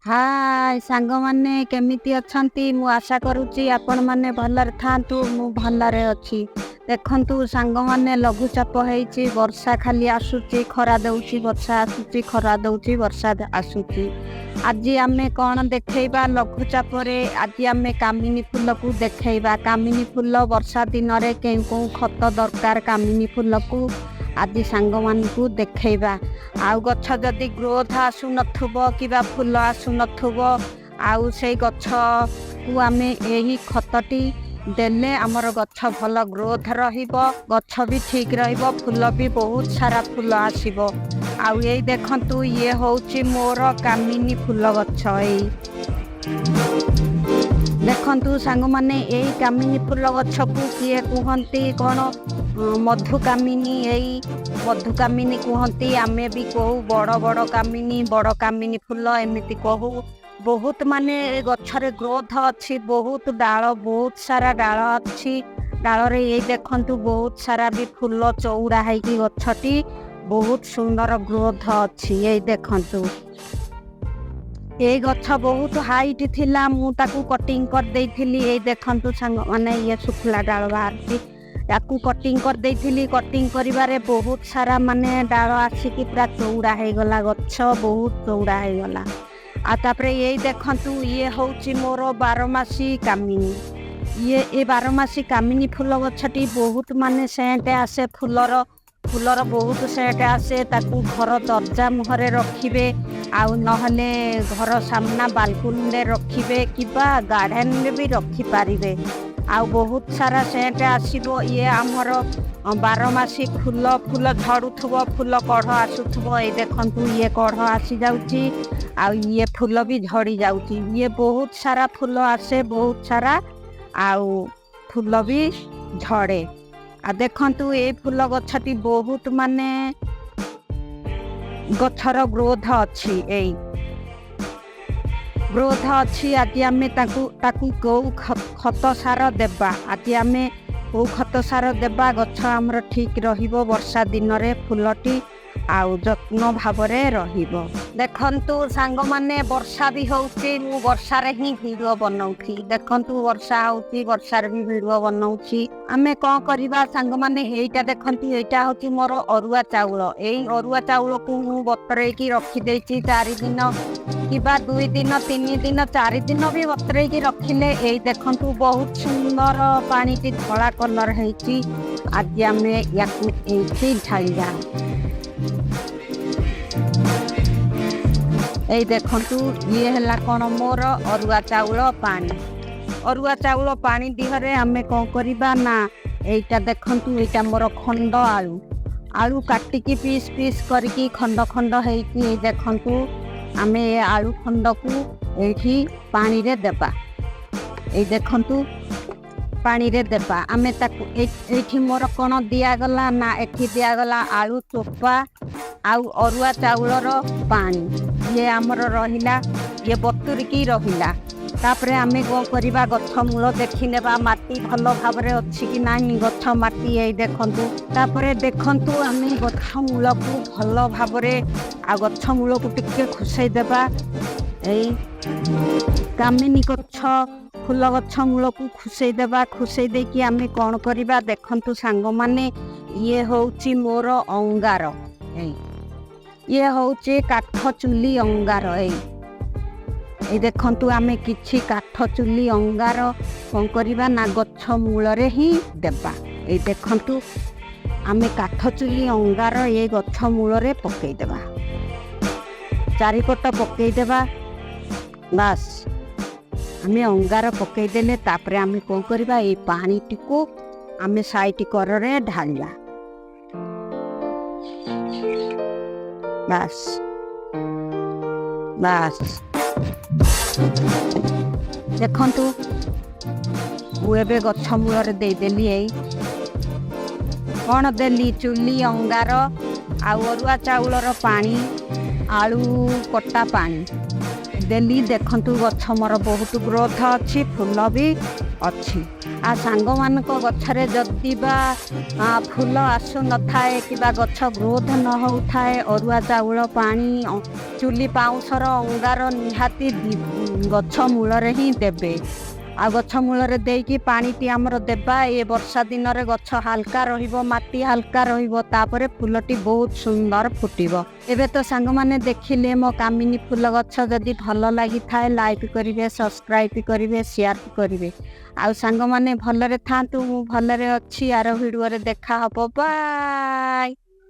ହାଏ ସାଙ୍ଗମାନେ କେମିତି ଅଛନ୍ତି? ମୁଁ ଆଶା କରୁଛି ଆପଣମାନେ ଭଲରେ ଥାଆନ୍ତୁ। ମୁଁ ଭଲରେ ଅଛି। ଦେଖନ୍ତୁ ସାଙ୍ଗମାନେ, ଲଘୁଚାପ ହେଇଛି। ବର୍ଷା ଖାଲି ଆସୁଛି, ଖରା ଦେଉଛି, ବର୍ଷା ଆସୁଛି, ଖରା ଦେଉଛି, ବର୍ଷା ଆସୁଛି। ଆଜି ଆମେ କ'ଣ ଦେଖେଇବା? ଲଘୁଚାପରେ ଆଜି ଆମେ କାମିନୀ ଫୁଲକୁ ଦେଖେଇବା। କାମିନୀ ଫୁଲ ବର୍ଷା ଦିନରେ କେଉଁ ଖତ ଦରକାର କାମିନୀ ଫୁଲକୁ ଆଜି ସାଙ୍ଗମାନଙ୍କୁ ଦେଖେଇବା। ଆଉ ଗଛ ଯଦି ଗ୍ରୋଥ ଆସୁନଥିବ କିମ୍ବା ଫୁଲ ଆସୁନଥିବ, ଆଉ ସେଇ ଗଛକୁ ଆମେ ଏହି ଖତଟି ଦେଲେ ଆମର ଗଛ ଭଲ ଗ୍ରୋଥ ରହିବ, ଗଛ ବି ଠିକ୍ ରହିବ, ଫୁଲ ବି ବହୁତ ସାରା ଫୁଲ ଆସିବ। ଆଉ ଏଇ ଦେଖନ୍ତୁ, ଇଏ ହେଉଛି ମୋର କାମିନୀ ଫୁଲ ଗଛ। ଏଇ ଦେଖନ୍ତୁ ସାଙ୍ଗମାନେ, ଏଇ କାମିନୀ ଫୁଲ ଗଛକୁ କିଏ କୁହନ୍ତି କ'ଣ? ମଧୁକାମିନୀ। ଏଇ ମଧୁକାମିନୀ କୁହନ୍ତି, ଆମେ ବି କହୁ ବଡ଼ ବଡ଼ କାମିନୀ, ବଡ଼ କାମିନୀ ଫୁଲ ଏମିତି କହୁ। ବହୁତ ମାନେ ଗଛରେ ଗ୍ରୋଥ ଅଛି, ବହୁତ ଡାଳ, ବହୁତ ସାରା ଡାଳ ଅଛି। ଡାଳରେ ଏଇ ଦେଖନ୍ତୁ ବହୁତ ସାରା ବି ଫୁଲ ଚଉଡ଼ା ହେଇକି ଗଛଟି ବହୁତ ସୁନ୍ଦର ଗ୍ରୋଥ ଅଛି। ଏଇ ଦେଖନ୍ତୁ, ଏଇ ଗଛ ବହୁତ ହାଇଟ୍ ଥିଲା, ମୁଁ ତାକୁ କଟିଂ କରିଦେଇଥିଲି। ଏଇ ଦେଖନ୍ତୁ ସାଙ୍ଗମାନେ, ଇଏ ଶୁଖିଲା ଡାଳ ବାହାରିଛି, ତାକୁ କଟିଂ କରିଦେଇଥିଲି। କଟିଂ କରିବାରେ ବହୁତ ସାରା ମାନେ ଡାଳ ଆସିକି ପୁରା ଚଉଡ଼ା ହେଇଗଲା, ଗଛ ବହୁତ ଚଉଡ଼ା ହେଇଗଲା। ଆଉ ତାପରେ ଏଇ ଦେଖନ୍ତୁ, ଇଏ ହେଉଛି ମୋର ବାରମାସୀ କାମିନୀ। ଏ ବାରମାସୀ କାମିନୀ ଫୁଲ ଗଛଟି ବହୁତ ମାନେ ସେଣ୍ଟ ଆସେ, ଫୁଲର ବହୁତ ସେଣ୍ଟ ଆସେ। ତାକୁ ଘର ଦରଜା ମୁହଁରେ ରଖିବେ, ଆଉ ନହେଲେ ଘର ସାମ୍ନା ବାଲକୁନିରେ ରଖିବେ କିମ୍ବା ଗାର୍ଡେନରେ ବି ରଖିପାରିବେ। ଆଉ ବହୁତ ସାରା ସେଣ୍ଟ ଆସିବ। ଇଏ ଆମର ବାରମାସୀ ଫୁଲ ଝଡ଼ୁଥିବ, ଫୁଲ କଢ଼ ଆସୁଥିବ। ଏଇ ଦେଖନ୍ତୁ, ଇଏ କଢ଼ ଆସିଯାଉଛି, ଆଉ ଇଏ ଫୁଲ ବି ଝଡ଼ି ଯାଉଛି। ଇଏ ବହୁତ ସାରା ଫୁଲ ଆସେ, ବହୁତ ସାରା, ଆଉ ଫୁଲ ବି ଝଡ଼େ। ଆଉ ଦେଖନ୍ତୁ, ଏଇ ଫୁଲ ଗଛଟି ବହୁତ ମାନେ ଗଛର ଗ୍ରୋଥ ଅଛି। ଏଇ ଗ୍ରୋଥ ଅଛି। ଆଜି ଆମେ ତାକୁ କେଉଁ ଖତ ସାର ଦେବା? ଆଜି ଆମେ କେଉଁ ଖତ ସାର ଦେବା? ଗଛ ଆମର ଠିକ୍ ରହିବ, ବର୍ଷା ଦିନରେ ଫୁଲଟି ଆଉ ଯତ୍ନ ଭାବରେ ରହିବ। ଦେଖନ୍ତୁ ସାଙ୍ଗମାନେ, ବର୍ଷା ବି ହେଉଛି, ମୁଁ ବର୍ଷାରେ ହିଁ ଭିଡ଼ିଓ ବନଉଛି। ଦେଖନ୍ତୁ ବର୍ଷା ହେଉଛି, ବର୍ଷାରେ ବି ଭିଡ଼ିଓ ବନଉଛି। ଆମେ କ'ଣ କରିବା ସାଙ୍ଗମାନେ? ଏଇଟା ଦେଖନ୍ତୁ, ଏଇଟା ହେଉଛି ମୋର ଅରୁଆ ଚାଉଳ। ଏଇ ଅରୁଆ ଚାଉଳକୁ ମୁଁ ବତୁରେଇକି ରଖିଦେଇଛି 4 ଦିନ କିମ୍ବା 2 ଦିନ, 3 ଦିନ, 4 ଦିନ ବି ବତୁରେଇକି ରଖିଲେ ଏଇ ଦେଖନ୍ତୁ ବହୁତ ସୁନ୍ଦର ପାଣିଟି ଧଳା କଲର ହେଇଛି। ଆଜି ଆମେ ୟାକୁ ଏଇଠି ଢାଳିବା। ଏଇ ଦେଖନ୍ତୁ, ଇଏ ହେଲା କ'ଣ? ମୋର ଅରୁଆ ଚାଉଳ ପାଣି। ଅରୁଆ ଚାଉଳ ପାଣି ଦିହରେ ଆମେ କ'ଣ କରିବା ନା, ଏଇଟା ଦେଖନ୍ତୁ, ଏଇଟା ମୋର ଖଣ୍ଡ ଆଳୁ କାଟିକି ପିସ୍ ପିସ୍ କରିକି ଖଣ୍ଡ ଖଣ୍ଡ ହେଇକି, ଏଇ ଦେଖନ୍ତୁ, ଆମେ ଏ ଆଳୁ ଖଣ୍ଡକୁ ଏଇଠି ପାଣିରେ ଦେବା। ଏଇ ଦେଖନ୍ତୁ, ପାଣିରେ ଦେବା ଆମେ ତାକୁ। ଏଇଠି ମୋର କ'ଣ ଦିଆଗଲା ନା, ଏଠି ଦିଆଗଲା ଆଳୁ ଚୋପା ଆଉ ଅରୁଆ ଚାଉଳର ପାଣି। ଇଏ ଆମର ରହିଲା, ଇଏ ବତୁରିକି ରହିଲା। ତାପରେ ଆମେ କ'ଣ କରିବା? ଗଛ ମୂଳ ଦେଖିନେବା, ମାଟି ଭଲ ଭାବରେ ଅଛି କି ନାହିଁ, ଗଛ ମାଟି। ଏଇ ଦେଖନ୍ତୁ, ତାପରେ ଦେଖନ୍ତୁ, ଆମେ ଗଛ ମୂଳକୁ ଭଲ ଭାବରେ, ଆଉ ଗଛ ମୂଳକୁ ଟିକେ ଖୁସେଇ ଦେବା। ଏଇ କାମିନୀ ଗଛ, ଫୁଲ ଗଛ ମୂଳକୁ ଖୁସେଇ ଦେବା। ଖୁସେଇ ଦେଇକି ଆମେ କ'ଣ କରିବା? ଦେଖନ୍ତୁ ସାଙ୍ଗମାନେ, ଇଏ ହେଉଛି ମୋର ଅଙ୍ଗାର। ଇଏ ହେଉଛି କାଠ ଚୁଲି ଅଙ୍ଗାର। ଏଇ ଦେଖନ୍ତୁ, ଆମେ କିଛି କାଠ ଚୁଲି ଅଙ୍ଗାର କ'ଣ କରିବା ନା, ଗଛ ମୂଳରେ ହିଁ ଦେବା। ଏଇ ଦେଖନ୍ତୁ, ଆମେ କାଠ ଚୁଲି ଅଙ୍ଗାର ଏଇ ଗଛ ମୂଳରେ ପକେଇଦେବା, ଚାରିପଟ ପକେଇଦେବା। ବାସ୍, ଆମେ ଅଙ୍ଗାର ପକେଇଦେଲେ ତାପରେ ଆମେ କ'ଣ କରିବା? ଏଇ ପାଣିଟିକୁ ଆମେ ସାଇଟ୍ କରରେ ଢାଳିବା। ବାସ୍ ବାସ୍, ଦେଖନ୍ତୁ, ମୁଁ ଏବେ ଗଛ ମୂଳରେ ଦେଇଦେଲି। ଏଇ କ'ଣ ଦେଲି? ଚୁଲି ଅଙ୍ଗାର, ଆଉ ଅରୁଆ ଚାଉଳର ପାଣି, ଆଳୁ କଟା ପାଣି ଦେଲି ଦେଖନ୍ତୁ ଗଛ ମୋର ବହୁତ ଗ୍ରୋଥ ଅଛି, ଫୁଲ ବି ଅଛି। ଆଉ ସାଙ୍ଗମାନଙ୍କ ଗଛରେ ଯଦି ବା ଫୁଲ ଆସୁନଥାଏ କିମ୍ବା ଗଛ ଗ୍ରୋଥ ନ ହେଉଥାଏ, ଅରୁଆ ଚାଉଳ ପାଣି ଚୁଲି ପାଉଁଶର ଅଙ୍ଗାର ନିହାତି ଗଛ ମୂଳରେ ହିଁ ଦେବେ। ଆଉ ଗଛ ମୂଳରେ ଦେଇକି ପାଣିଟି ଆମର ଦେବା। ଏ ବର୍ଷା ଦିନରେ ଗଛ ହାଲକା ରହିବ, ମାଟି ହାଲକା ରହିବ, ତାପରେ ଫୁଲଟି ବହୁତ ସୁନ୍ଦର ଫୁଟିବ। ଏବେ ତ ସାଙ୍ଗମାନେ ଦେଖିଲେ ମୋ କାମିନୀ ଫୁଲ ଗଛ, ଯଦି ଭଲ ଲାଗିଥାଏ ଲାଇକ୍ କରିବେ, ସବସ୍କ୍ରାଇବ୍ କରିବେ, ସେୟାର କରିବେ। ଆଉ ସାଙ୍ଗମାନେ ଭଲରେ ଥାଆନ୍ତୁ। ମୁଁ ଭଲରେ ଅଛି। ଆର ଭିଡ଼ିଓରେ ଦେଖା ହବ। ବାଏ।